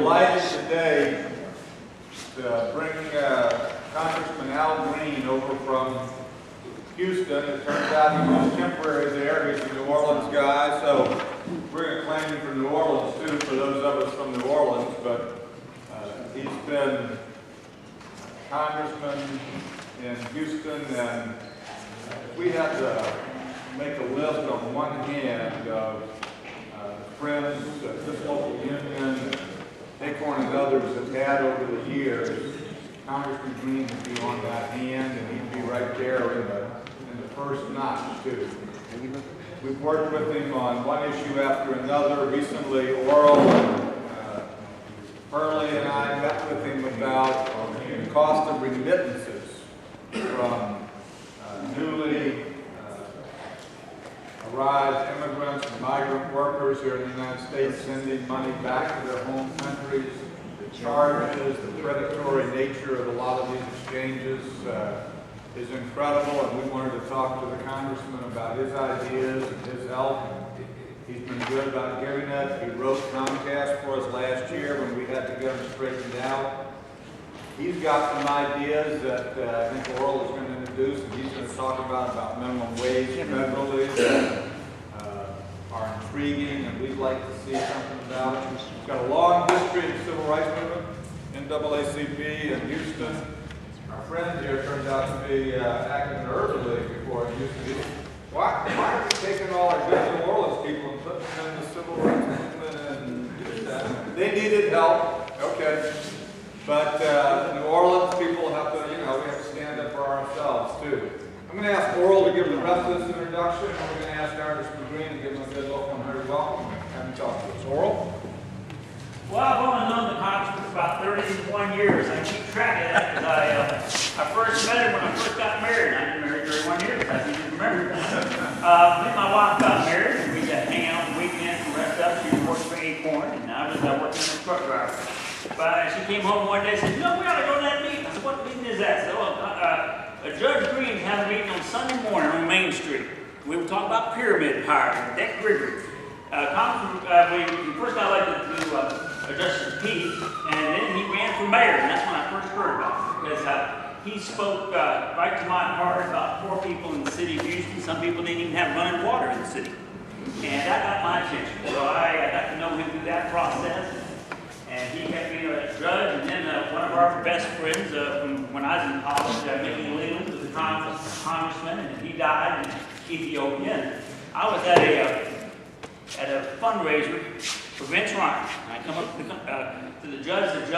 delighted today to bring Congressman Al Green over from Houston. It turns out he was temporary there. He's a New Orleans guy, so we're going to claim him from New Orleans too for those of us from New Orleans. But he's been Congressman in Houston, and if we had to make a list on one hand of friends that this local union, Acorn and others have had over the years, Congressman Green would be on that hand, and he'd be right there in the first notch too. We've worked with him on one issue after another. Recently, Oral and Hurley and I met with him about the cost of remittances from newly arrived immigrants and migrant workers here in the United States, sending money back to their home countries. The charges, the predatory nature of a lot of these exchanges is incredible, and we wanted to talk to the congressman about his ideas and his help. He's been good about giving it. He wrote Comcast for us last year when we had to get them straightened out. He's got some ideas that I think Oral is going to introduce, and he's going to talk about minimum wage federally that are intriguing, and we'd like to see something about. He's got a long history in the civil rights movement, NAACP in Houston. Our friend here turns out to be active in the urban league before it used to be. Why are we taking all our good New Orleans people and putting them in the civil rights movement and do that? They needed help, okay. But New Orleans people have to, we have to stand up for ourselves too. I'm going to ask Oral to give the rest of this introduction, and we're going to ask Congressman Green to give him a good local 100 welcome and have him talk to us. Oral? Well, I've only known the Congressman for about 31 years. I keep track of that because I first met him when I first got married. I've been married 31 years, as you remember. Me and my wife got married, and we got to hang out on the weekends and rest up. She worked for Acorn, and I was working as a truck driver. But she came home one day and said, we ought to go to that meeting. I said, what meeting is that? I said, Judge Green had a meeting on Sunday morning on Main Street. We were talking about pyramid hiring, Dick Gregory. We first got elected to Justice Peete, and then he ran for mayor, and that's when I first heard about him, because he spoke right to my heart about poor people in the city of Houston. Some people didn't even have running water in the city. And that got my attention. So I got to know him through that process. And he kept being a judge, and then one of our best friends from when I was in college, Mickey Leland, was a congressman, and he died in Ethiopia. And I was at a fundraiser for Vince Ryan. And I come up to the judge, you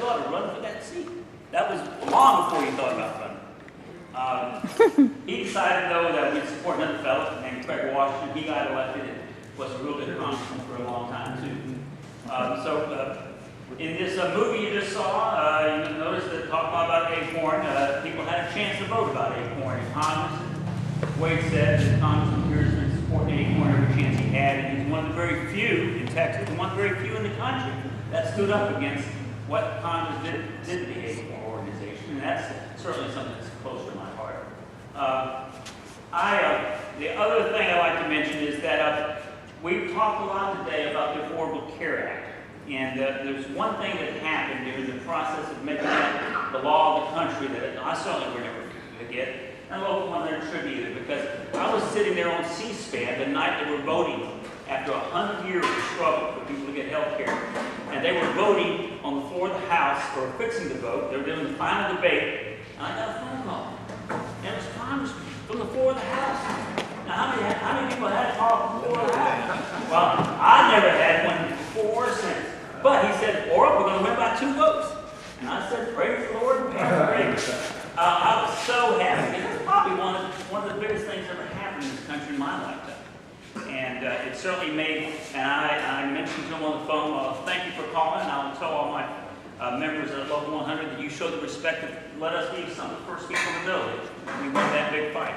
ought to run for that seat. That was long before you thought about running. He decided, though, that we'd support another fellow named Craig Washington. He got elected and was a real good congressman for a long time, too. In this movie you just saw, you noticed that talking about Acorn, people had a chance to vote about Acorn in Congress. Wade said that Congressman here has been supporting Acorn every chance he had, and he's one of the very few in Texas, and one of the very few in the country that stood up against what Congress did to the Acorn organization, and that's certainly something that's close to my heart. The other thing I'd like to mention is that we've talked a lot today about the Affordable Care Act. And there's one thing that happened during the process of making that the law of the country that I certainly would never forget, and local one there should either, because I was sitting there on C-SPAN the night they were voting after 100 years of struggle for people to get health care. And they were voting on the floor of the House, or fixing the vote. They were doing the final debate, and I got a phone call. And it was Congressman from the floor of the House. Now, how many people had a call from the floor of the House? Well, I never had one before or since. But he said, Oral, we're going to win by 2 votes. And I said, praise the Lord and pay the praise. I was so happy. It's probably one of the biggest things that ever happened in this country in my lifetime. And it certainly made, and I mentioned to him on the phone, thank you for calling, and I will tell all my members of Local 100 that you show the respect that let us be some of the first people in the building. We won that big fight.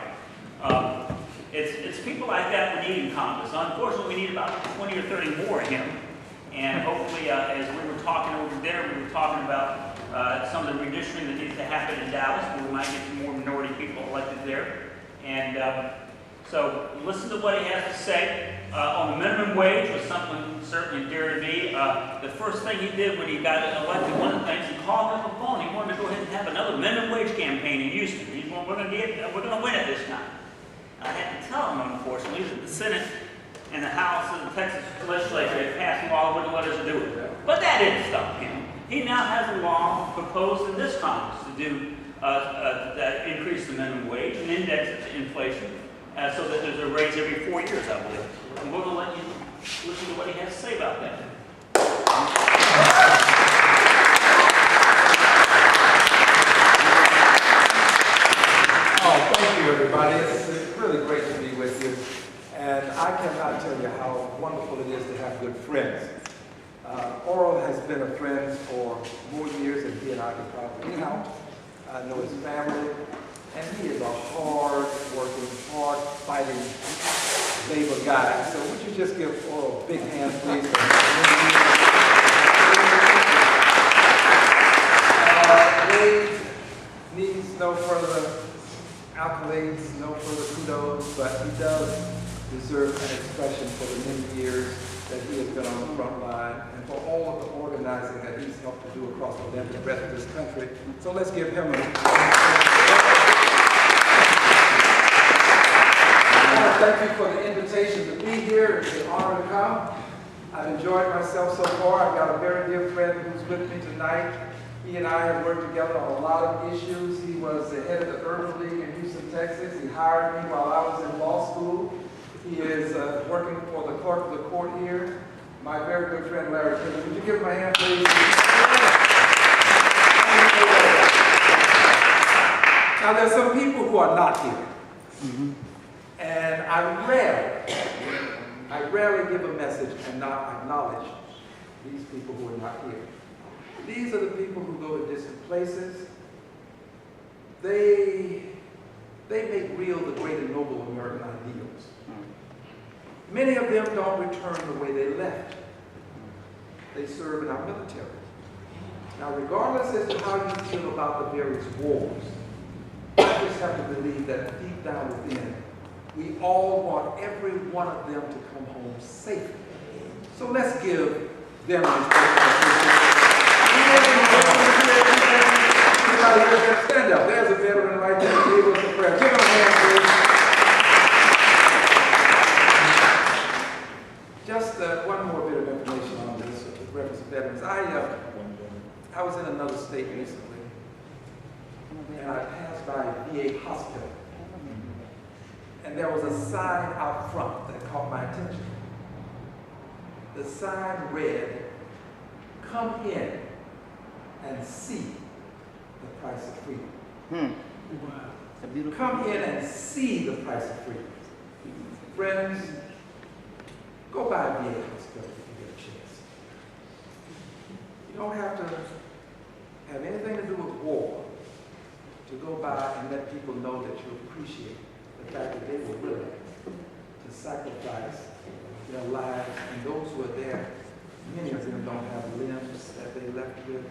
It's people like that we need in Congress. Unfortunately, we need about 20 or 30 more of him. And hopefully, as we were talking over dinner, we were talking about some of the redistricting that needs to happen in Dallas, where we might get some more minority people elected there. And So listen to what he has to say. On the minimum wage was something certainly dear to me. The first thing he did when he got elected, one of the things, he called me on the phone. He wanted to go ahead and have another minimum wage campaign in Houston. He's going, we're going to win it this time. I had to tell him, unfortunately, that the Senate and the House of the Texas legislature had passed a law that wouldn't let us do it. But that didn't stop him. He now has a law proposed in this Congress to do increase the minimum wage and index it to inflation so that there's a raise every 4 years, I believe. And we're going to let you listen to what he has to say about that. Oh, thank you, everybody. It's really great to be with you. And I cannot tell you how wonderful it is to have good friends. Oral has been a friend for more years than he and I can probably count. I know his family, and he is a hard-working, hard-fighting labor guy. So would you just give Oral a big hand, please? Wade needs no further accolades, no further kudos, but he does deserve an expression for the many years that he has been on the front line and for all of the organizing that he's helped to do across the length and breadth of this country. So let's give him a thank you for the invitation to be here. It's an honor to come. I've enjoyed myself so far. I've got a very dear friend who's with me tonight. He and I have worked together on a lot of issues. He was the head of the Urban League in Houston, Texas. He hired me while I was in law school. He is working for the clerk of the court here. My very good friend, Rathke. Would you give him a hand, please? Now, there's some people who are not here. And I rarely give a message and not acknowledge these people who are not here. These are the people who go to distant places. They make real the great and noble American ideals. Many of them don't return the way they left. They serve in our military. Now, regardless as to how you feel about the various wars, I just have to believe that deep down within, we all want every one of them to come home safely. So let's give them a stand up. There's a veteran right there. Give us a prayer. Give him a hand, please. Just one more bit of information on this with reference to veterans. I was in another state recently, and I passed by a VA hospital. And there was a sign out front that caught my attention. The sign read, "Come in and see the price of freedom." Come in and see the price of freedom. Friends, go by a VA hospital if you get a chance. You don't have to have anything to do with war to go by and let people know that you appreciate the fact that they were willing to sacrifice their lives, and those who are there, many of them don't have limbs that they left with.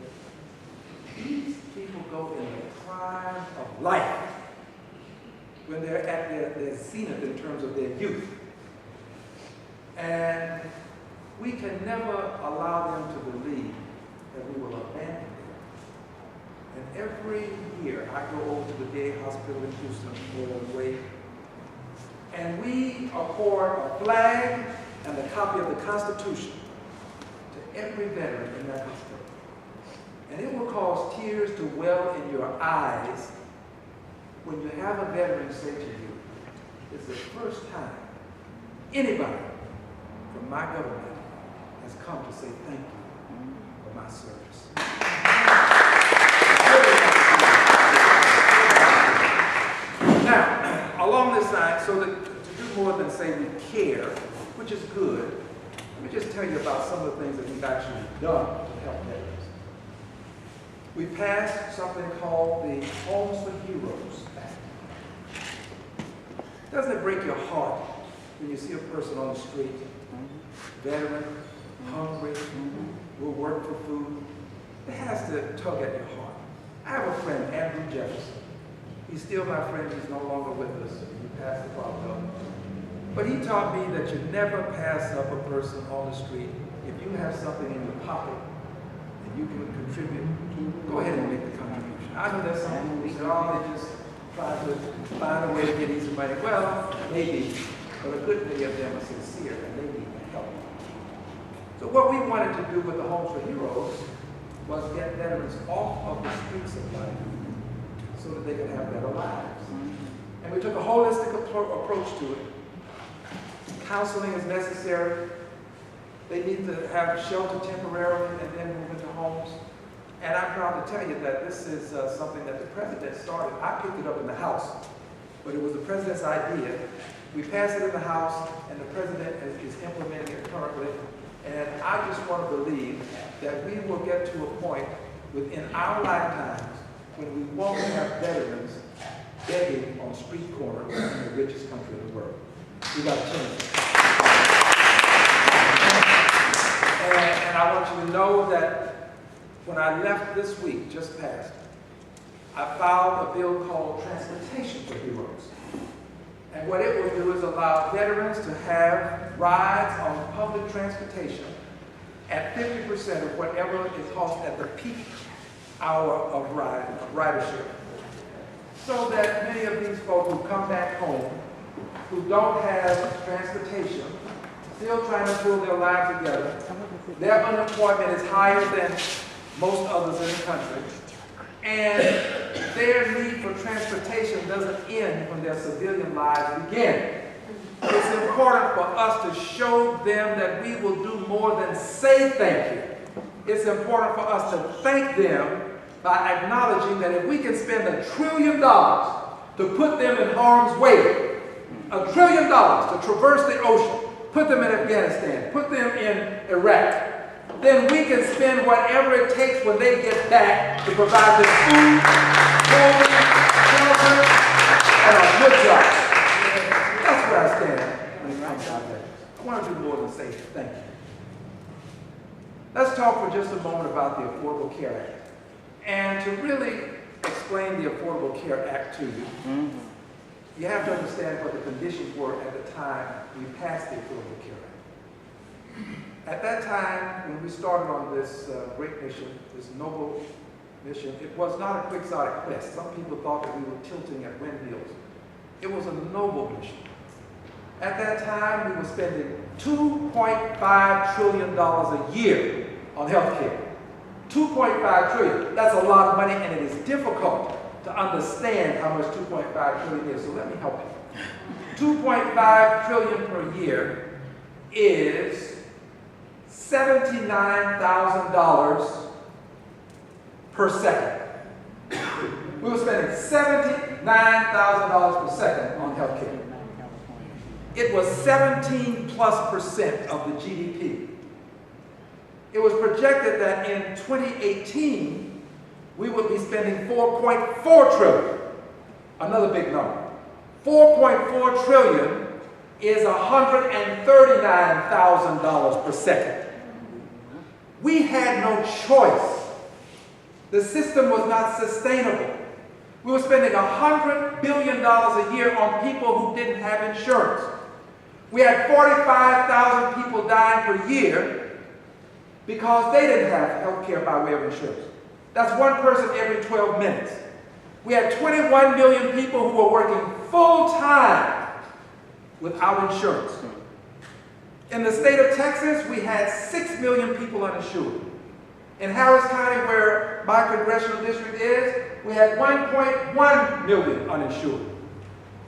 These people go in the prime of life when they're at their zenith in terms of their youth. And we can never allow them to believe that we will abandon them. And every year I go over to the VA hospital in Houston for a week, and we accord a flag and a copy of the Constitution to every veteran in that hospital. And it will cause tears to well in your eyes when you have a veteran say to you, "It's the first time anybody from my government has come to say thank you for my service." Now, along this line, so that to do more than say we care, which is good, let me just tell you about some of the things that we've actually done to help veterans. We passed something called the Homes for Heroes Act. Doesn't it break your heart when you see a person on the street, veteran, hungry, will work for food? It has to tug at your heart. I have a friend, Andrew Jefferson. He's still my friend. He's no longer with us. He passed the problem. But he taught me that you never pass up a person on the street. If you have something in your pocket and you can contribute, go ahead and make the contribution. I know there's some people who say, oh, they just try to find a way to get easy money. Well, maybe, but a good many of them are sincere and they need help. So what we wanted to do with the Homes for Heroes was get veterans off of the streets of life so that they could have better lives. And we took a holistic approach to it. Counseling is necessary. They need to have shelter temporarily and then move into homes. And I'm proud to tell you that this is something that the president started. I picked it up in the House, but it was the president's idea. We passed it in the House, and the president is implementing it currently. And I just want to believe that we will get to a point within our lifetimes when we won't have veterans begging on street corners in the richest country in the world. We got to change it. And I want you to know that when I left this week, just passed, I filed a bill called Transportation for Heroes. And what it will do is allow veterans to have rides on public transportation at 50% of whatever it costs at the peak hour of ridership. So that many of these folks who come back home, who don't have transportation, still trying to pull their lives together, their unemployment is higher than most others in the country, and their need for transportation doesn't end when their civilian lives begin. It's important for us to show them that we will do more than say thank you. It's important for us to thank them by acknowledging that if we can spend $1 trillion to put them in harm's way, $1 trillion to traverse the ocean, put them in Afghanistan, put them in Iraq, then we can spend whatever it takes when they get back to provide them food, clothing, shelter, and a good job. That's where I stand when it comes to our veterans. I want to do more than say thank you. Let's talk for just a moment about the Affordable Care Act. And to really explain the Affordable Care Act to you, you have to understand what the conditions were at the time we passed the Affordable Care Act. At that time, when we started on this great mission, this noble mission, it was not a quixotic quest. Some people thought that we were tilting at windmills. It was a noble mission. At that time, we were spending $2.5 trillion a year on health care. $2.5 trillion. That's a lot of money, and it is difficult to understand how much $2.5 trillion is. So let me help you. $2.5 trillion per year is $79,000 per second. We were spending $79,000 per second on health care. It was 17+% of the GDP. It was projected that in 2018, we would be spending $4.4 trillion. Another big number. $4.4 trillion is $139,000 per second. We had no choice. The system was not sustainable. We were spending $100 billion a year on people who didn't have insurance. We had 45,000 people dying per year because they didn't have health care by way of insurance. That's one person every 12 minutes. We had 21 million people who were working full-time without insurance. In the state of Texas, we had 6 million people uninsured. In Harris County, where my congressional district is, we had 1.1 million uninsured.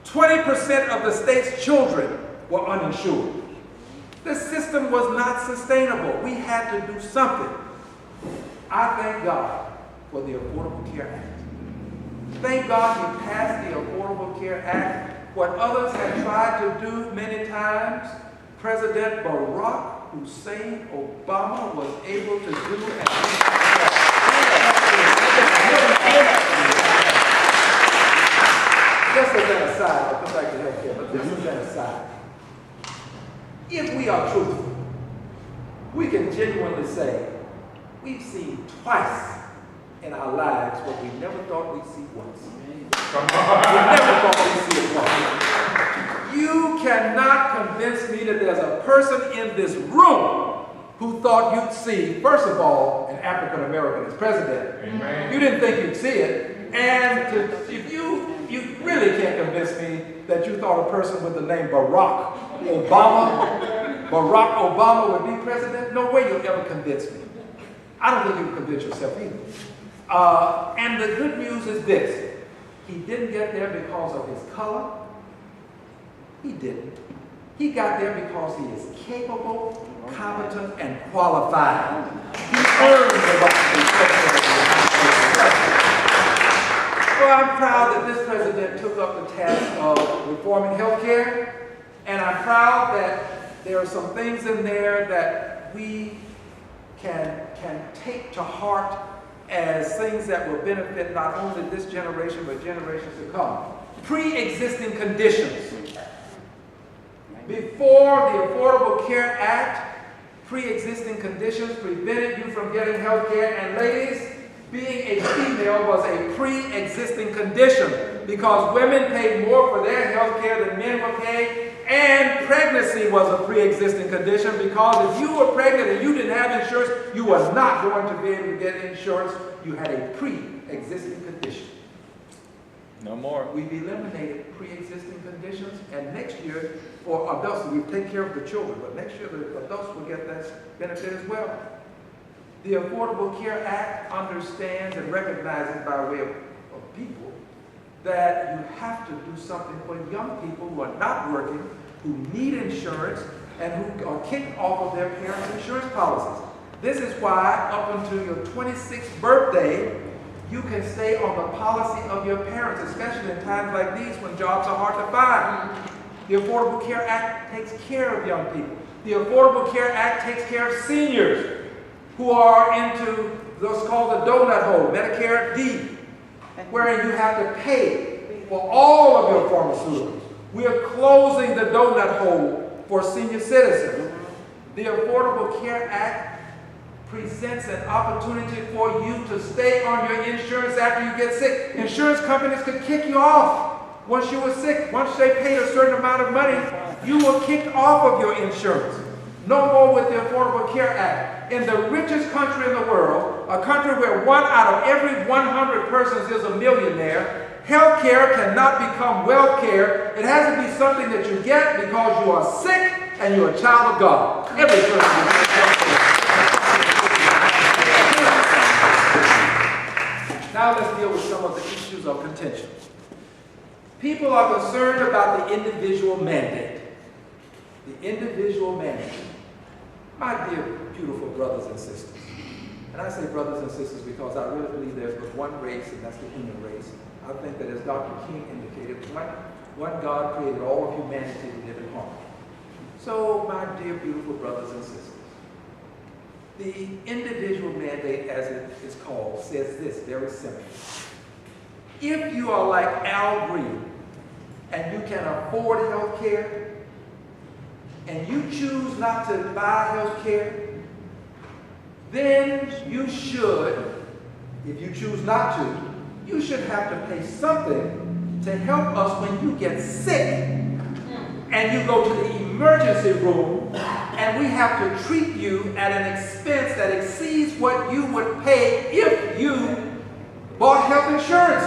20% of the state's children were uninsured. The system was not sustainable. We had to do something. I thank God for the Affordable Care Act. Thank God he passed the Affordable Care Act. What others have tried to do many times, President Barack Hussein Obama was able to do. Just as an aside, I'll come back to health care, but just as an aside. If we are truthful, we can genuinely say we've seen twice in our lives what we never thought we'd see once. Come on. We never thought we'd see it once. You cannot convince me that there's a person in this room who thought you'd see, first of all, an African American as president. Amen. You didn't think you'd see it. And if you really can't convince me that you thought a person with the name Barack Obama would be president, no way you'll ever convince me. I don't think you can convince yourself either. And the good news is this. He didn't get there because of his color. He didn't. He got there because he is capable, competent, and qualified. He earned the right to be president. Well, I'm proud that this president took up the task of reforming health care, and I'm proud that there are some things in there that we can take to heart as things that will benefit not only this generation, but generations to come. Pre-existing conditions. Before the Affordable Care Act, pre-existing conditions prevented you from getting health care, and ladies, being a female was a pre-existing condition because women paid more for their health care than men were paid, and pregnancy was a pre-existing condition because if you were pregnant and you didn't have insurance, you were not going to be able to get insurance. You had a pre-existing condition. No more. We've eliminated pre-existing conditions, and next year, for adults, we take care of the children, but next year the adults will get that benefit as well. The Affordable Care Act understands and recognizes by way of people that you have to do something for young people who are not working, who need insurance, and who are kicked off of their parents' insurance policies. This is why up until your 26th birthday, you can stay on the policy of your parents, especially in times like these when jobs are hard to find. The Affordable Care Act takes care of young people. The Affordable Care Act takes care of seniors who are into what's called the donut hole, Medicare D, wherein you have to pay for all of your pharmaceuticals. We are closing the donut hole for senior citizens. The Affordable Care Act presents an opportunity for you to stay on your insurance after you get sick. Insurance companies could kick you off once you were sick. Once they paid a certain amount of money, you were kicked off of your insurance. No more with the Affordable Care Act. In the richest country in the world, a country where 1 out of every 100 persons is a millionaire, health care cannot become wealth care. It has to be something that you get because you are sick and you're a child of God. Every person is health care. Now let's deal with some of the issues of contention. People are concerned about the individual mandate. The individual mandate. My dear, beautiful brothers and sisters, and I say brothers and sisters because I really believe there's but one race, and that's the human race. I think that as Dr. King indicated, one God created all of humanity to live in harmony. So, my dear, beautiful brothers and sisters, the individual mandate, as it is called, says this very simply. If you are like Al Green and you can afford health care and you choose not to buy health care, then you should, if you choose not to, you should have to pay something to help us when you get sick and you go to the emergency room and we have to treat you at an expense that exceeds what you would pay if you bought health insurance.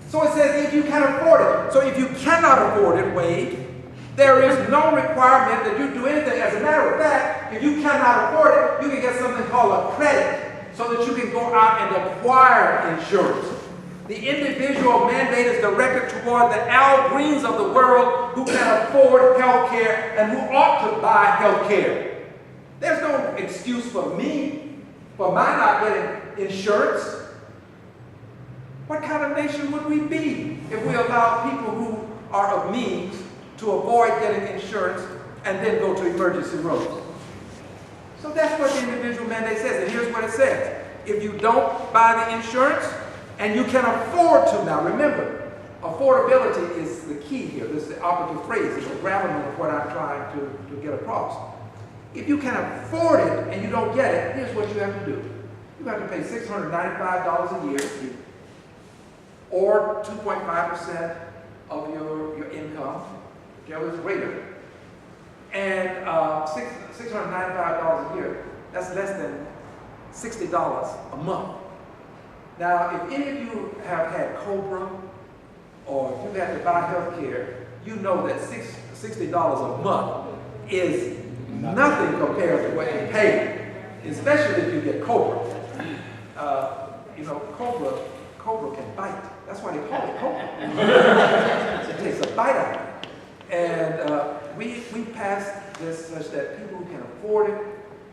So it says if you can afford it. So if you cannot afford it, Wade, there is no requirement that you do anything. As a matter of fact, if you cannot afford it, you can get something called a credit so that you can go out and acquire insurance. The individual mandate is directed toward the Al Greens of the world who can afford health care and who ought to buy health care. There's no excuse for me for my not getting insurance. What kind of nation would we be if we allow people who are of means to avoid getting insurance and then go to emergency rooms? So that's what the individual mandate says, and here's what it says. If you don't buy the insurance, and you can afford to, now remember, affordability is the key here. This is the operative phrase. It's a gravamen of what I'm trying to get across. If you can afford it and you don't get it, here's what you have to do. You have to pay $695 a year, or 2.5% of your income. Kelly's waiter. And $695 a year, that's less than $60 a month. Now, if any of you have had COBRA or if you've had to buy health care, you know that $60 a month is nothing compared to what you pay, especially if you get COBRA. You know, COBRA can bite. That's why they call it COBRA. It takes a bite out of it. And we passed this such that people who can afford it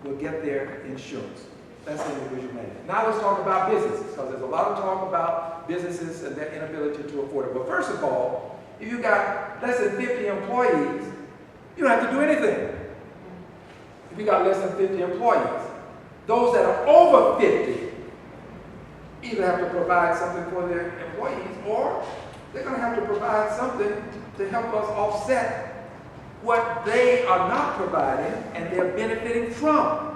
will get their insurance. That's the individual mandate. Now let's talk about businesses, because there's a lot of talk about businesses and their inability to afford it. Well, first of all, if you got less than 50 employees, you don't have to do anything. If you got less than 50 employees, those that are over 50 either have to provide something for their employees, or they're going to have to provide something to help us offset what they are not providing and they're benefiting from.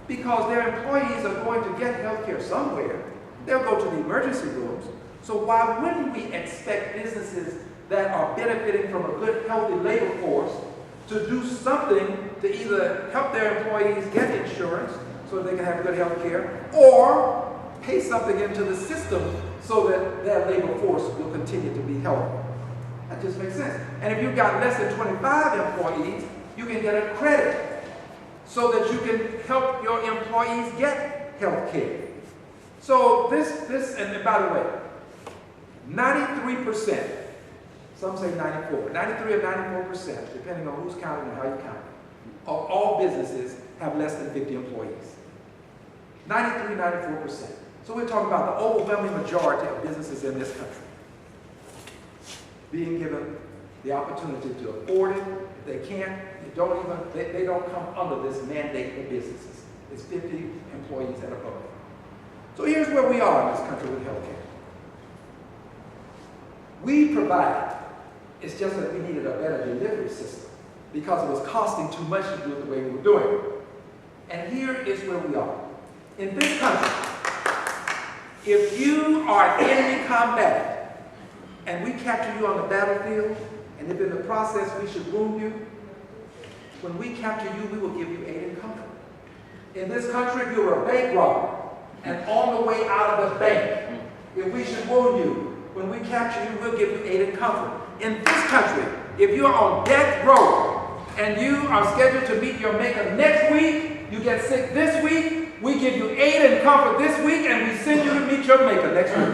Because their employees are going to get health care somewhere. They'll go to the emergency rooms. So why wouldn't we expect businesses that are benefiting from a good, healthy labor force to do something to either help their employees get insurance so they can have good health care, or pay something into the system so that their labor force will continue to be healthy? That just makes sense. And if you've got less than 25 employees, you can get a credit so that you can help your employees get health care. So and by the way, 93%, some say 94, 93 or 94%, depending on who's counting and how you count, of all businesses have less than 50 employees. 93, 94%. So we're talking about the overwhelming majority of businesses in this country being given the opportunity to afford it. If they can't, they don't come under this mandate for businesses. It's 50 employees and above. So here's where we are in this country with healthcare. We provide. It's just that we needed a better delivery system because it was costing too much to do it the way we were doing it. And here is where we are. In this country, if you are enemy combatant and we capture you on the battlefield, and if in the process we should wound you, when we capture you, we will give you aid and comfort. In this country, if you were a bank robber and on the way out of the bank, if we should wound you, when we capture you, we'll give you aid and comfort. In this country, if you're on death row and you are scheduled to meet your maker next week, you get sick this week, we give you aid and comfort this week, and we send you to meet your maker next week.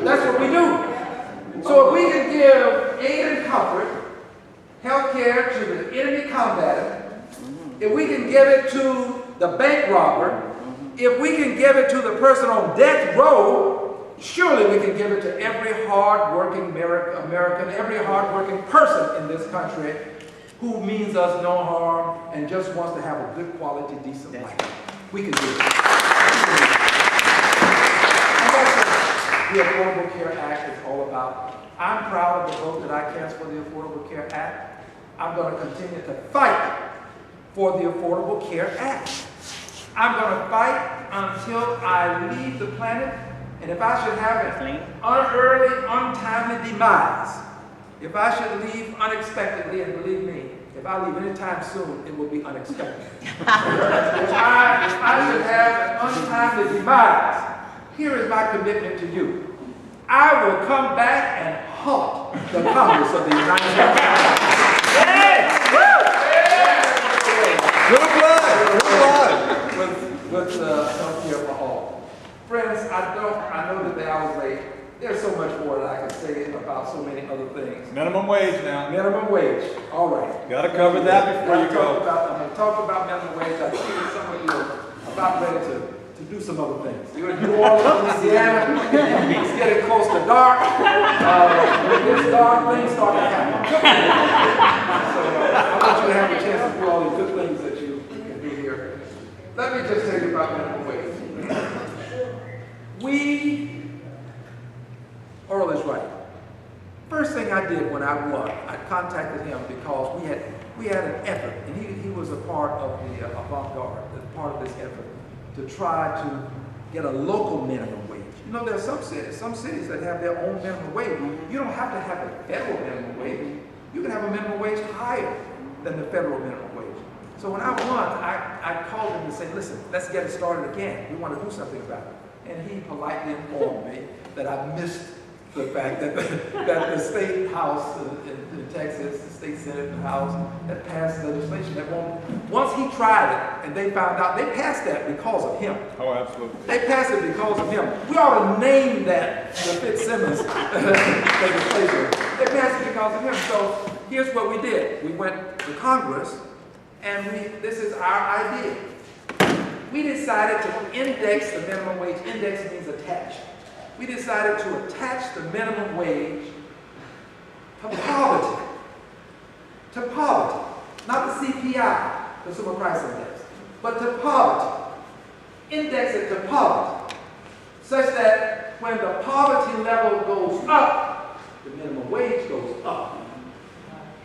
That's what we do. So if we can give aid and comfort, health care to the enemy combatant, if we can give it to the bank robber, if we can give it to the person on death row, surely we can give it to every hard-working American, every hard-working person in this country who means us no harm and just wants to have a good quality, decent life. We can do it. And that's what the Affordable Care Act is all about. I'm proud of the vote that I cast for the Affordable Care Act. I'm going to continue to fight for the Affordable Care Act. I'm going to fight until I leave the planet, and if I should have an early, untimely demise, if I should leave unexpectedly, and believe me, if I leave any time soon, it will be unexpected. If I should have an untimely demise, here is my commitment to you. I will come back and haunt the Congress of the United States. Good blood! Good blood! With health care for all. Friends, I know that the hour's late. There's so much more that I can say about so many other things. Minimum wage now. Minimum wage. All right. Got to cover that before you go. I'm going to talk about minimum wage. I see some of you are about ready to do some other things. You're in New Orleans, Louisiana. It's getting close to dark. When it gets dark, things start to happen. So I want you to have a chance to do all the good things that you can do here. Let me just tell you about minimum wage. Earl is right. First thing I did when I won, I contacted him because we had an effort, and he was a part of the avant-garde, part of this effort to try to get a local minimum wage. know, there are some cities that have their own minimum wage. You don't have to have a federal minimum wage. You can have a minimum wage higher than the federal minimum wage. So when I won, I called him and said, listen, let's get it started again. We want to do something about it. And he politely informed me that I missed the fact that the state house in Texas, the state senate and house, had passed legislation that won't. Once he tried it and they found out, they passed that because of him. Oh, absolutely. They passed it because of him. We ought to name that the Fitzsimmons legislation. They passed it because of him. So here's what we did. We went to Congress, and this is our idea. We decided to index the minimum wage. Index means attach. We decided to attach the minimum wage to poverty. To poverty. Not the CPI, Consumer Price Index, but to poverty. Index it to poverty, such that when the poverty level goes up, the minimum wage goes up.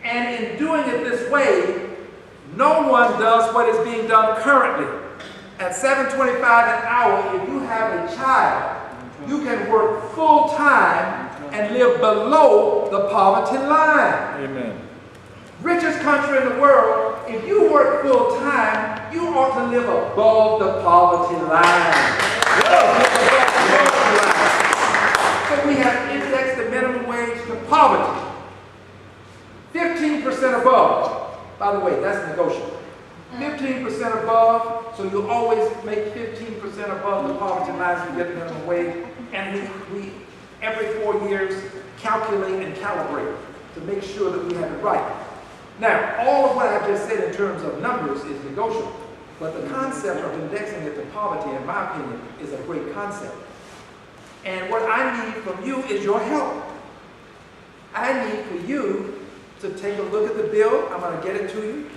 And in doing it this way, no one does what is being done currently. At $7.25 an hour, if you have a child, you can work full time and live below the poverty line. Amen. Richest country in the world, if you work full time, you ought to live above the poverty line. So we have indexed the minimum wage to poverty. 15% above. By the way, that's negotiable. 15% above, so you always make 15% above the poverty line to get minimum wage. And we every 4 years, calculate and calibrate to make sure that we have it right. Now, all of what I just said in terms of numbers is negotiable, but the concept of indexing it to poverty, in my opinion, is a great concept. And what I need from you is your help. I need for you to take a look at the bill. I'm going to get it to you.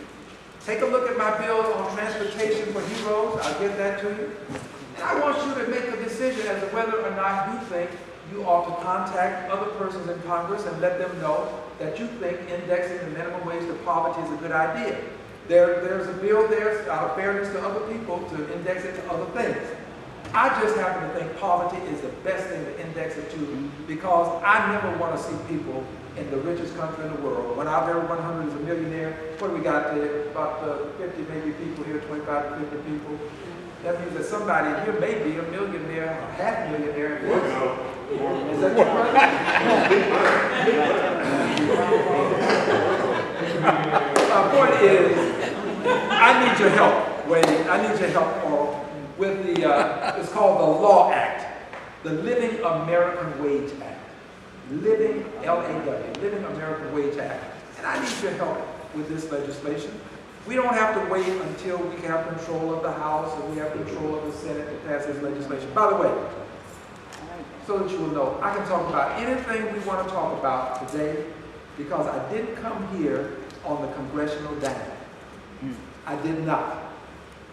Take a look at my bill on transportation for heroes. I'll get that to you. And I want you to make a decision as to whether or not you think you ought to contact other persons in Congress and let them know that you think indexing the minimum wage to poverty is a good idea. There's a bill there, out of fairness to other people, to index it to other things. I just happen to think poverty is the best thing to index it to because I never want to see people in the richest country in the world. When our very 100 is a millionaire, what do we got there? About 50 maybe people here, 25 to 50 people. That means that somebody here may be a millionaire, a half millionaire. Is that your brother? My point is, I need your help, Wade. I need your help with the, it's called the Law Act, the Living American Wage Act. Living, L-A-W, Living American Wage Act. And I need your help with this legislation. We don't have to wait until we have control of the House and we have control of the Senate to pass this legislation. By the way, so that you will know, I can talk about anything we want to talk about today because I didn't come here on the congressional dime. I did not.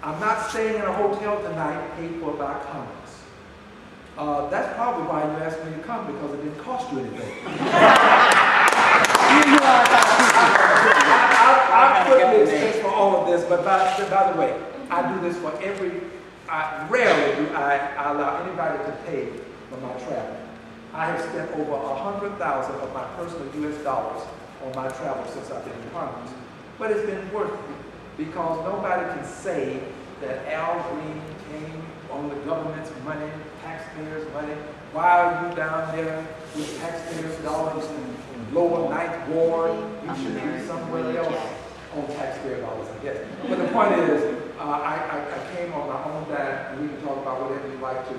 I'm not staying in a hotel tonight paid for by Congress. That's probably why you asked me to come, because it didn't cost you anything. I put the expense for all of this, but by the way, I do this for rarely do I allow anybody to pay for my travel. I have spent over 100,000 of my personal US dollars on my travel since I've been in Congress. But it's been worth it because nobody can say that Al Green came on the government's money, taxpayers' money. Why are you down there with taxpayers' dollars in lower ninth ward? You should be somewhere else on taxpayer dollars, I guess. But the point is, I came on my own dime, and we can talk about whatever you'd like to.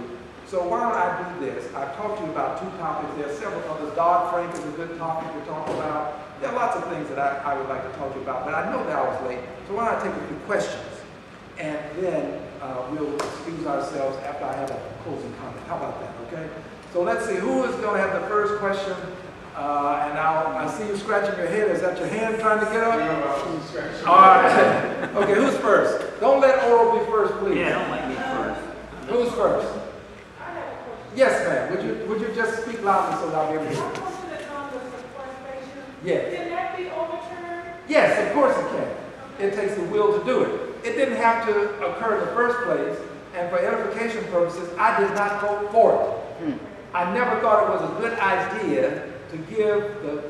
So why don't I do this? I've talked to you about 2 topics. There are several others. Dodd-Frank is a good topic to talk about. There are lots of things that I would like to talk to you about, but I know that I was late. So why don't I take a few questions, and then we'll excuse ourselves after I have a closing comment. How about that, okay? So let's see, who is going to have the first question? And I see you scratching your head. Is that your hand trying to get up? All right. Okay, who's first? Don't let Oral be first, please. Yeah, don't let me first. Who's first? Yes, ma'am. Would you just speak loudly so that I'll be able to hear you? Yes. Can that be overturned? Yes, of course it can. It takes the will to do it. It didn't have to occur in the first place, and for edification purposes, I did not vote for it. I never thought it was a good idea to give the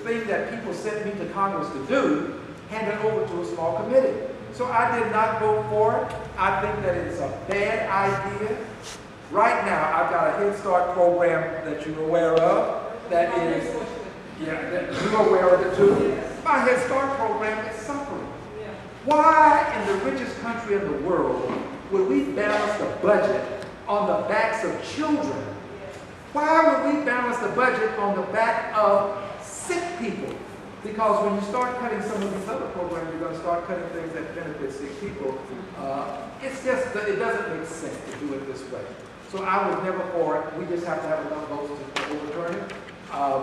thing that people sent me to Congress to do, hand it over to a small committee. So I did not vote for it. I think that it's a bad idea. Right now, I've got a Head Start program that you're aware of. That is, that you're aware of it too. My Head Start program is suffering. Why in the richest country in the world would we balance the budget on the backs of children? Why would we balance the budget on the back of sick people? Because when you start cutting some of these other programs, you're going to start cutting things that benefit sick people. It's just, it doesn't make sense to do it this way. So I was never for it. We just have to have enough votes to overturn it.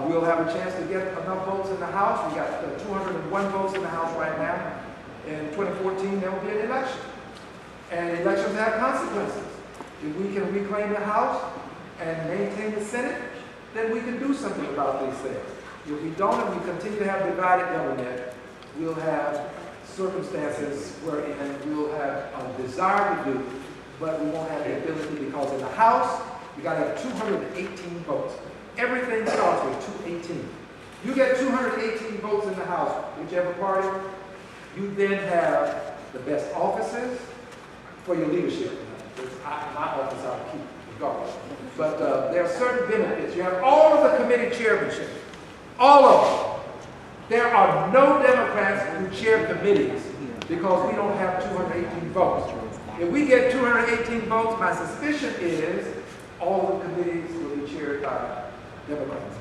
We'll have a chance to get enough votes in the House. We got 201 votes in the House right now. In 2014, there will be an election. And elections have consequences. If we can reclaim the House and maintain the Senate, then we can do something about these things. If we don't, and we continue to have divided government, we'll have circumstances wherein we'll have a desire to do, but we won't have the ability, because in the House, you got to have 218 votes. Everything starts with 218. You get 218 votes in the House, whichever party, you then have the best offices for your leadership. My office I'll keep regardless. But there are certain benefits. You have all of the committee chairmanship. All of them. There are no Democrats who chair committees because we don't have 218 votes. If we get 218 votes, my suspicion is all the committees will be chaired by Democrats.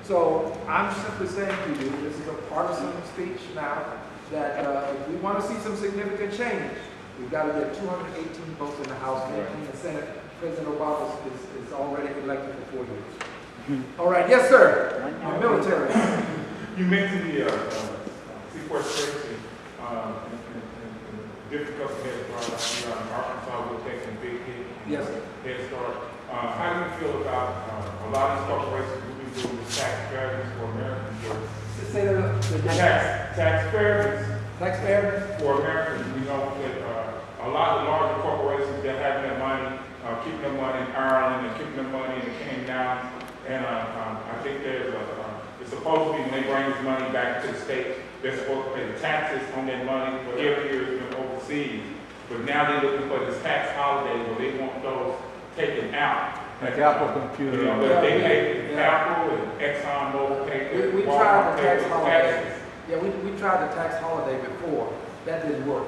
So I'm simply saying to you, this is a partisan speech now, that if we want to see some significant change, we've got to get 218 votes in the House, 18 in the Senate. President Obama is already elected for 4 years. All right, yes, sir. Military. You mentioned the sequestration and difficult Head Start. Arkansas will take a big hit. Yes. Head Start. How do you feel about a lot of these corporations moving through the tax fairness for Americans? Say that. Tax fairness. Tax fairness? For Americans, we know that a lot of larger corporations that have their money, keeping their money in Ireland and keeping their money in the Cayman Islands. And I think it's supposed to be when they bring this money back to the States, they're supposed to pay the taxes on their money for every year it's been overseas. But now they're looking for this tax holiday where they want those taken out. Like Apple Computer. You know, they pay Apple and Exxon Mobil pay. We tried the tax holiday. Yeah, we tried the tax holiday before. That didn't work.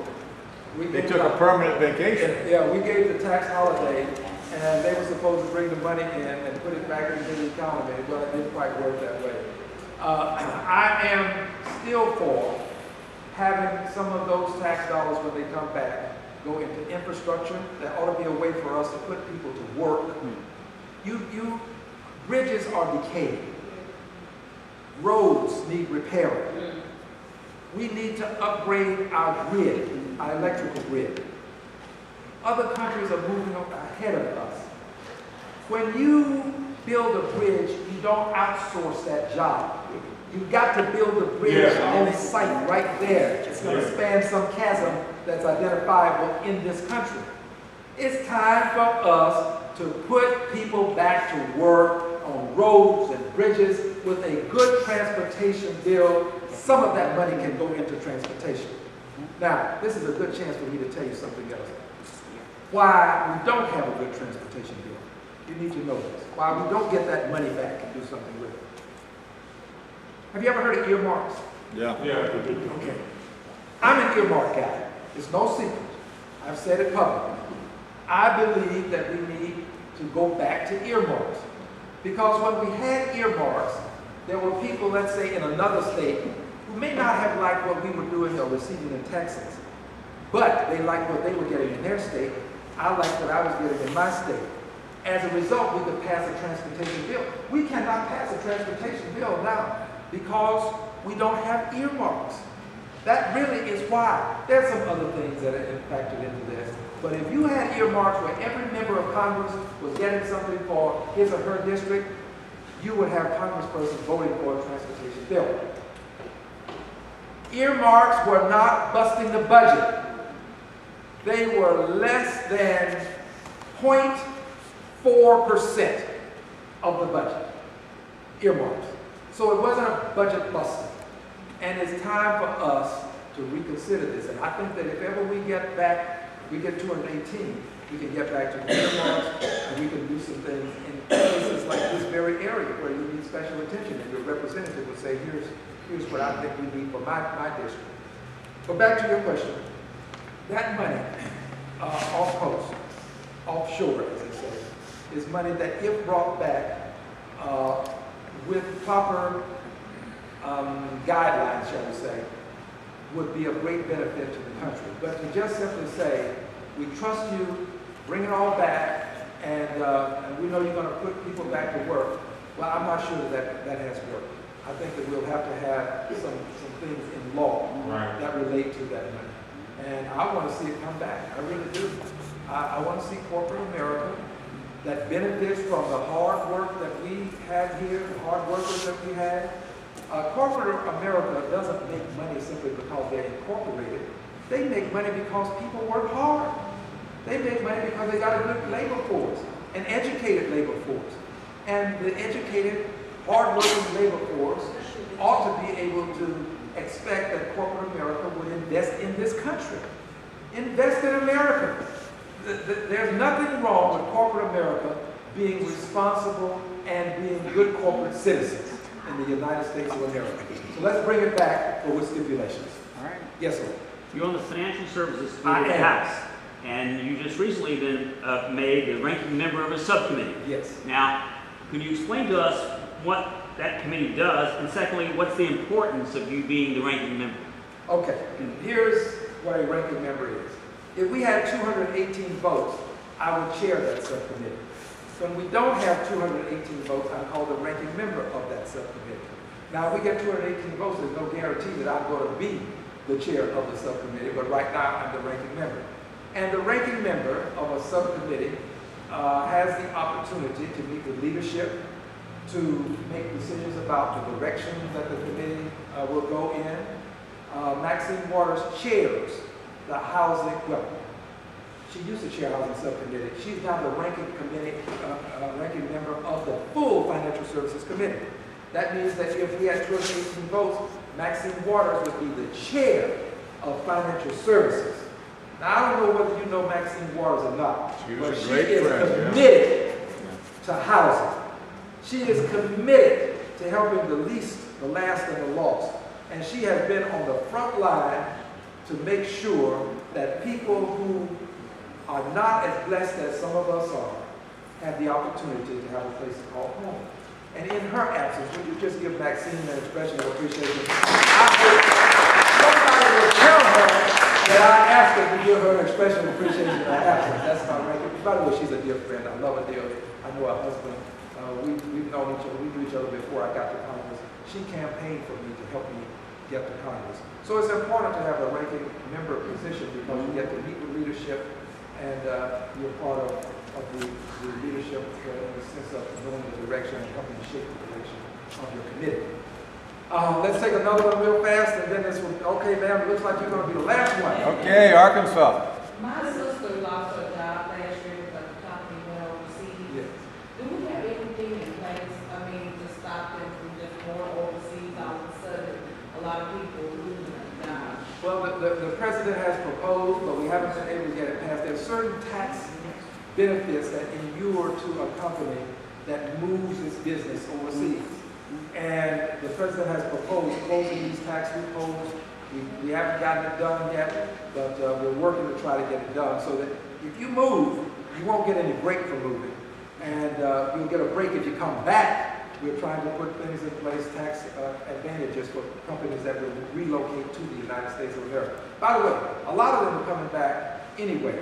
They took a permanent vacation. Yeah, we gave the tax holiday, and they were supposed to bring the money in and put it back into the economy. Well, it didn't quite work that way. I am still for having some of those tax dollars when they come back go into infrastructure. There ought to be a way for us to put people to work. Bridges are decaying. Roads need repairing. We need to upgrade our grid, our electrical grid. Other countries are moving ahead of us. When you build a bridge, you don't outsource that job. You've got to build the bridge on site right there. It's going to span some chasm that's identifiable in this country. It's time for us to put people back to work on roads and bridges with a good transportation bill. Some of that money can go into transportation. Now, this is a good chance for me to tell you something else. Why we don't have a good transportation bill. You need to know this. Why we don't get that money back and do something with it. Have you ever heard of earmarks? Yeah. Okay. I'm an earmark guy. It's no secret. I've said it publicly. I believe that we need to go back to earmarks. Because when we had earmarks, there were people, let's say, in another state who may not have liked what we were doing or receiving in Texas, but they liked what they were getting in their state. I liked what I was getting in my state. As a result, we could pass a transportation bill. We cannot pass a transportation bill now because we don't have earmarks. That really is why. There's some other things that are factored into this. But if you had earmarks where every member of Congress was getting something for his or her district, you would have congresspersons voting for a transportation bill. Earmarks were not busting the budget. They were less than 0.4%. of the budget, earmarks. So it wasn't a budget buster. And it's time for us to reconsider this. And I think that if ever we get 218, we can get back to the earmarks, and we can do some things in places like this very area where you need special attention, and your representative would say, here's what I think we need for my district. But back to your question, that money, off coast, offshore, as they say, is money that, if brought back with proper guidelines, shall we say, would be of great benefit to the country. But to just simply say, we trust you, bring it all back, and we know you're going to put people back to work, well, I'm not sure that has worked. I think that we'll have to have some things in law that relate to that money. And I want to see it come back. I really do. I want to see corporate America that benefits from the hard work that we have here, the hard workers that we have. Corporate America doesn't make money simply because they're incorporated. They make money because people work hard. They make money because they got a good labor force, an educated labor force. And the educated, hard-working labor force ought to be able to expect that corporate America would invest in this country. Invest in America. There's nothing wrong with corporate America being responsible and being good corporate citizens in the United States of America. So let's bring it back, but with stipulations. All right. Yes, sir. You're on the Financial Services I Committee of the am. House, and you just recently been made the ranking member of a subcommittee. Yes. Now, could you explain to us what that committee does, and secondly, what's the importance of you being the ranking member? Okay, here's what a ranking member is. If we had 218 votes, I would chair that subcommittee. When we don't have 218 votes, I'm called the ranking member of that subcommittee. Now, if we get 218 votes, there's no guarantee that I'm going to be the chair of the subcommittee, but right now I'm the ranking member. And the ranking member of a subcommittee has the opportunity to meet with leadership, to make decisions about the direction that the committee will go in. Maxine Waters chairs the housing, well, she used to chair housing subcommittee. She's now the ranking member of the full Financial Services Committee. That means that if we had 218 votes, Maxine Waters would be the chair of Financial Services. Now, I don't know whether you know Maxine Waters or not, but she is committed to housing. She is committed to helping the least, the last, and the lost. And she has been on the front line to make sure that people who are not as blessed as some of us are have the opportunity to have a place to call home. And in her absence, would you just give Maxine an expression of appreciation? I hope somebody will tell her that I asked her to give her an expression of appreciation in her absence. That's my ranking. By the way, she's a dear friend. I love her dearly. I know her husband. We've known each other. We knew each other before I got to Congress. She campaigned for me to help me get to Congress. So it's important to have a ranking member position because you get to meet with leadership and you're part of the leadership in the sense of knowing the direction and helping to shape the direction of your committee. Let's take another one real fast and then this one. Okay, ma'am, it looks like you're going to be the last one. Okay, Arkansas. My sister lost her job last year because the company went overseas. Yes. Do we have anything in place, to stop them from just going overseas all of a sudden? A lot of people losing their jobs. Well, the president has proposed, but we haven't been able to get it passed. There are certain tax benefits that inure to a company that moves its business overseas. And the president has proposed closing these tax loopholes. We haven't gotten it done yet, but we're working to try to get it done so that if you move, you won't get any break for moving. And you'll get a break if you come back. We're trying to put things in place, tax advantages for companies that will relocate to the United States of America. By the way, a lot of them are coming back anyway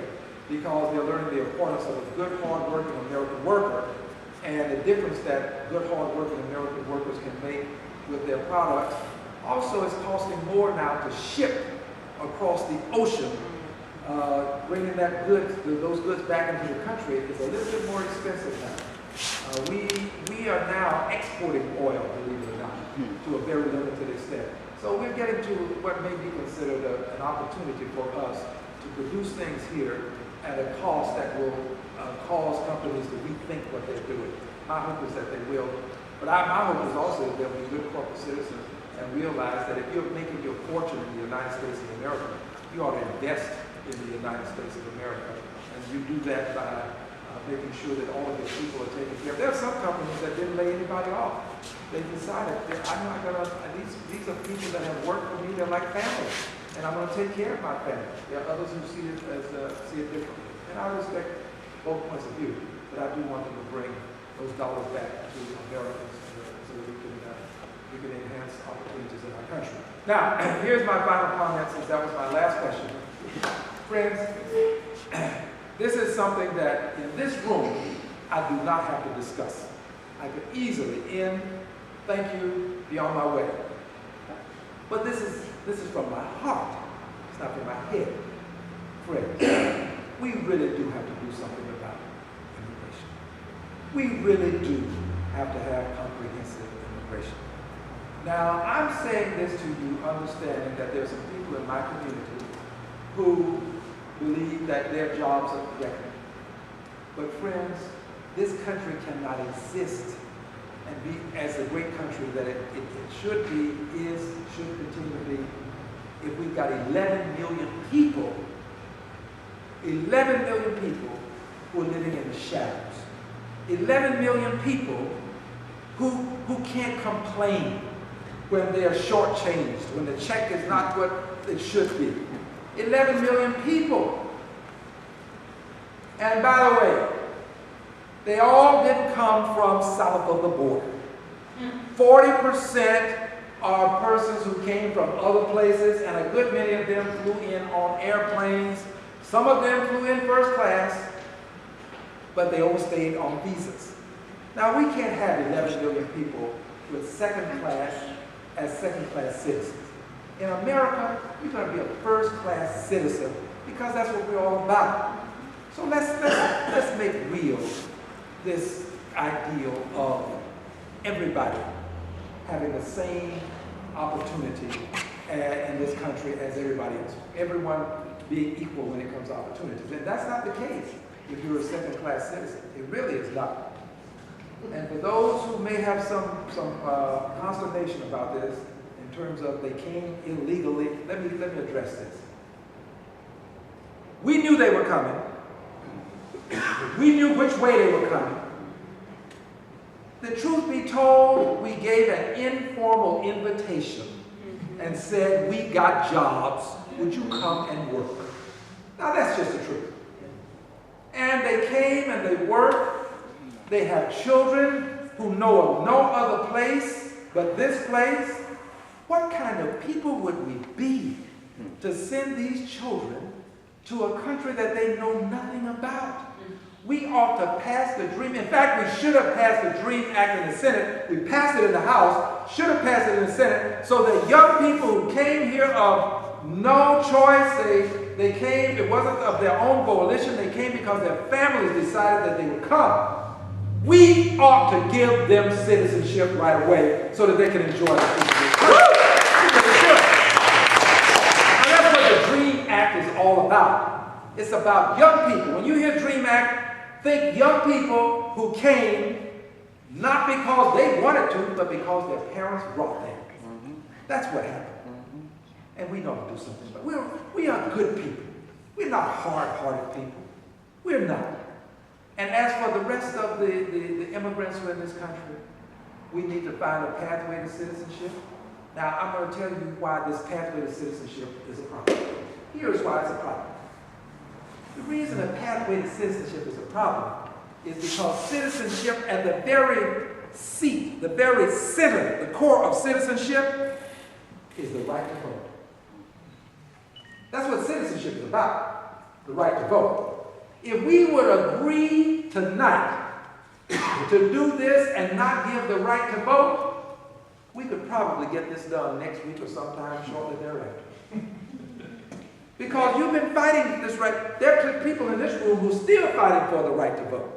because they're learning the importance of a good, hard-working American worker and the difference that good, hard-working American workers can make with their products. Also, it's costing more now to ship across the ocean. Bringing those goods back into the country is a little bit more expensive now. We are now exporting oil, believe it or not, to a very limited extent. So we're getting to what may be considered an opportunity for us to produce things here at a cost that will cause companies to rethink what they're doing. My hope is that they will. But my hope is also that they'll be good corporate citizens and realize that if you're making your fortune in the United States of America, you ought to invest in the United States of America. And you do that by making sure that all of your people are taken care of. There are some companies that didn't lay anybody off. They decided that I'm not going to, these are people that have worked for me, they're like family, and I'm going to take care of my family. There are others who see it differently. And I respect both points of view, but I do want them to bring those dollars back to Americans so that we can enhance opportunities in our country. Now, here's my final comment, since that was my last question. Friends, this is something that in this room I do not have to discuss. I could easily end, thank you, be on my way. But this is from my heart. It's not from my head. Friends, we really do have to do something about immigration. We really do have to have comprehensive immigration. Now, I'm saying this to you understanding that there are some people in my community who believe that their jobs are threatened. But friends, this country cannot exist and be as a great country that it should be, should continue to be, if we've got 11 million people, 11 million people who are living in the shadows. 11 million people who can't complain when they are shortchanged, when the check is not what it should be. 11 million people. And by the way, they all didn't come from south of the border. 40% are persons who came from other places, and a good many of them flew in on airplanes. Some of them flew in first class, but they overstayed on visas. Now, we can't have 11 million people with second class as second-class citizens. In America, you're going to be a first-class citizen because that's what we're all about. So let's make real this ideal of everybody having the same opportunity in this country as everybody else. Everyone being equal when it comes to opportunities. And that's not the case if you're a second-class citizen. It really is not. And for those who may have some consternation about this, in terms of they came illegally, let me address this. We knew they were coming. We knew which way they were coming. The truth be told, we gave an informal invitation and said, we got jobs, would you come and work? Now that's just the truth. And they came and they worked. They have children who know of no other place but this place. What kind of people would we be to send these children to a country that they know nothing about? We ought to pass the DREAM. In fact, we should have passed the DREAM Act in the Senate. We passed it in the House, should have passed it in the Senate, so that young people who came here of no choice, they came, it wasn't of their own volition, they came because their families decided that they would come. We ought to give them citizenship right away so that they can enjoy the citizenship. And that's what the DREAM Act is all about. It's about young people. When you hear DREAM Act, think young people who came not because they wanted to, but because their parents brought them. That's what happened. And we know to do something. But we are good people. We're not hard-hearted people. We're not. And as for the rest of the immigrants who are in this country, we need to find a pathway to citizenship. Now, I'm going to tell you why this pathway to citizenship is a problem. Here's why it's a problem. The reason a pathway to citizenship is a problem is because citizenship at the very seat, the very center, the core of citizenship is the right to vote. That's what citizenship is about, the right to vote. If we would agree tonight to do this and not give the right to vote, we could probably get this done next week or sometime shortly thereafter. Because you've been fighting this right. There are people in this room who are still fighting for the right to vote.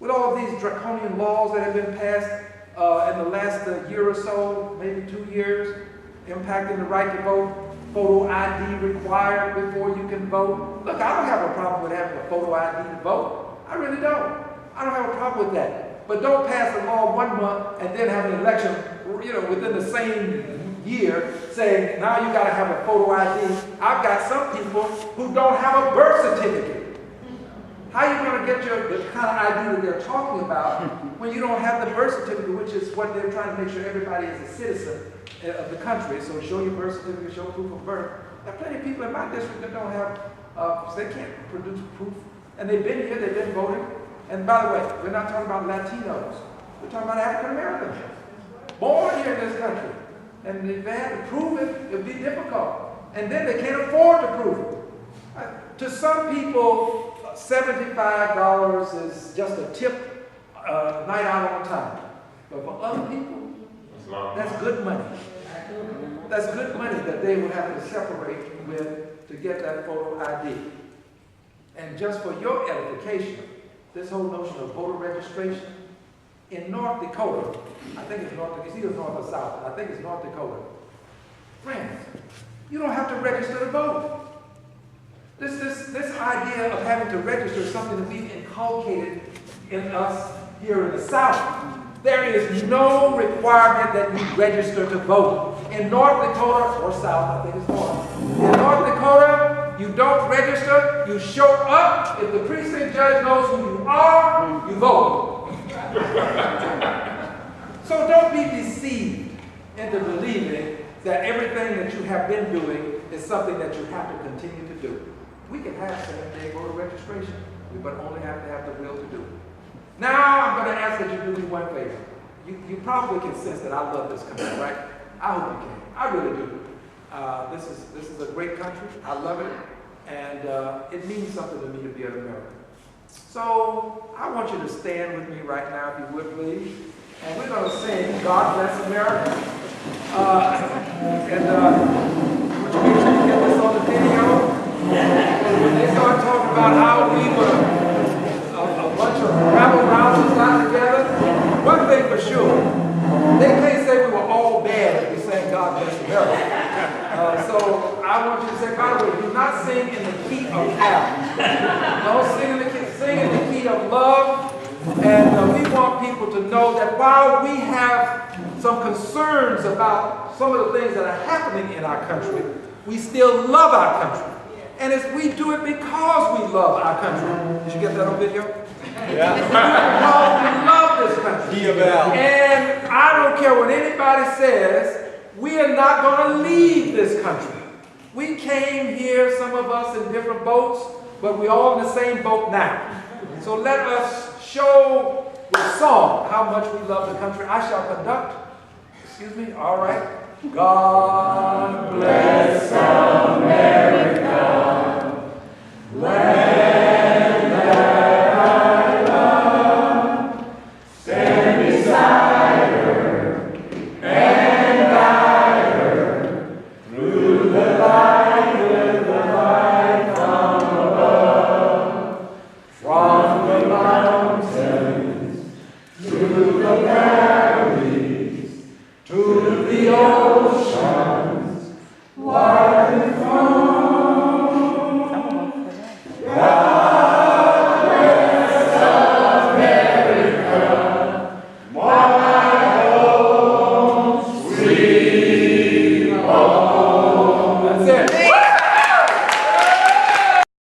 With all of these draconian laws that have been passed in the last year or so, maybe 2 years, impacting the right to vote, photo ID required before you can vote. Look, I don't have a problem with having a photo ID to vote. I really don't. I don't have a problem with that. but don't pass a law 1 month and then have an election, within the same year saying, now you got to have a photo ID. I've got some people who don't have a birth certificate. How are you going to get the kind of ID that they're talking about when you don't have the birth certificate, which is what they're trying to make sure everybody is a citizen of the country. So show your birth certificate, show proof of birth. There are plenty of people in my district that don't have, they can't produce proof. And they've been here, they've been voting. And by the way, we're not talking about Latinos. We're talking about African Americans. Born here in this country. And if they had to prove it, it would be difficult. And then they can't afford to prove it. To some people, $75 is just a tip, night out on time. But for other people, that's good money. That's good money that they would have to separate with to get that photo ID. And just for your edification, this whole notion of voter registration, in North Dakota, I think it's North Dakota, it's either North or South, I think it's North Dakota. Friends, you don't have to register to vote. This idea of having to register is something that we've inculcated in us here in the South. There is no requirement that you register to vote. In North Dakota, or South, I think it's North. In North Dakota, you don't register, you show up. If the precinct judge knows who you are, you vote. So don't be deceived into believing that everything that you have been doing is something that you have to continue to do. We can have same-day voter registration, but only have to have the will to do it. Now I'm going to ask that you do me one favor. You probably can sense that I love this country, right? I hope you can. I really do. This is a great country. I love it. And it means something to me to be an American. So I want you to stand with me right now, if you would, please. And we're going to sing God Bless America. Would you make sure you get this on the video? When they start talking about how we were a bunch of rabble-rousers got together, one thing for sure, they can't say we were all bad if we sang God Bless America. So I want you to say, by the way, do not sing in the key of F. Don't sing in the key, sing in the key of love. And we want people to know that while we have some concerns about some of the things that are happening in our country, we still love our country. And we do it because we love our country. Did you get that on video? Yeah. We do it because we love this country. And I don't care what anybody says, we are not going to leave this country. We came here, some of us in different boats, but we're all in the same boat now. So let us show with song how much we love the country. I shall conduct. Excuse me? All right. God bless America. Land that I love. Stand beside her and guide her through the light with the light from above. From the mountains to the valleys to the ocean.